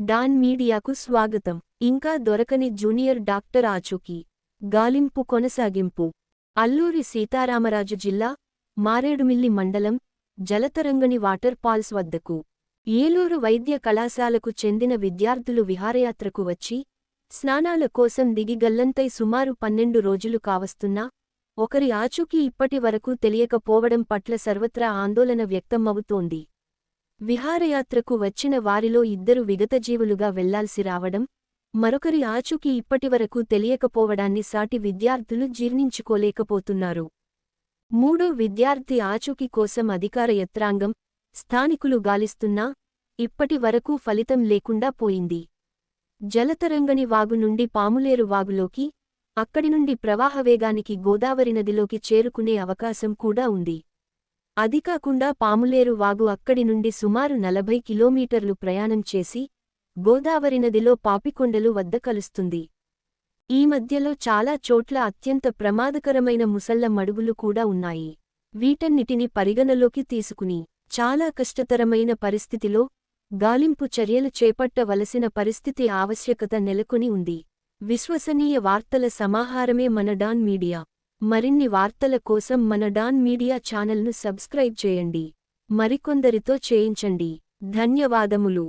Don మీడియాకు స్వాగతం. ఇంకా దొరకని జూనియర్ డాక్టర్ ఆచూకీ గాలింపు కొనసాగింపు. అల్లూరి సీతారామరాజు జిల్లా మారేడుమిల్లి మండలం జలతరంగని వాటర్ ఫాల్స్ వద్దకు ఏలూరు వైద్య కళాశాలకు చెందిన విద్యార్థులు విహారయాత్రకు వచ్చి స్నానాల కోసం దిగి గల్లంతై సుమారు 12 రోజులు కావస్తున్నా ఒకరి ఆచూకీ ఇప్పటి వరకు తెలియకపోవడం పట్ల సర్వత్రా ఆందోళన వ్యక్తమవుతోంది. విహారయాత్రకు వచ్చిన వారిలో 2 విగతజీవులుగా వెళ్లాల్సి రావడం, మరొకరి ఆచూకీ ఇప్పటివరకు తెలియకపోవడాన్ని సాటి విద్యార్థులు జీర్ణించుకోలేకపోతున్నారు. మూడో విద్యార్థి ఆచూకీ కోసం అధికార యంత్రాంగం, స్థానికులు గాలిస్తున్నా ఇప్పటి వరకు ఫలితం లేకుండా పోయింది. జలతరంగని వాగు నుండి పాములేరు వాగులోకి, అక్కడి నుండి ప్రవాహవేగానికి గోదావరి నదిలోకి చేరుకునే అవకాశం కూడా ఉంది. అదికాకుండా పాములేరు వాగు అక్కడి నుండి సుమారు 40 కిలోమీటర్లు ప్రయాణం చేసి గోదావరి నదిలో పాపికొండలు వద్ద కలుస్తుంది. ఈ మధ్యలో చాలా చోట్ల అత్యంత ప్రమాదకరమైన ముసళ్ల మడుగులు కూడా ఉన్నాయి. వీటన్నిటిని పరిగణలోకి తీసుకుని చాలా కష్టతరమైన పరిస్థితిలో గాలింపు చర్యలు చేపట్టవలసిన పరిస్థితి ఆవశ్యకత నెలకొని ఉంది. విశ్వసనీయ వార్తల సమాహారమే మన డాన్ మీడియా. మరిన్ని వార్తల కోసం మన డాన్ మీడియా ఛానల్ను సబ్స్క్రైబ్ చేయండి. మరికొందరితో చేయించండి. ధన్యవాదములు.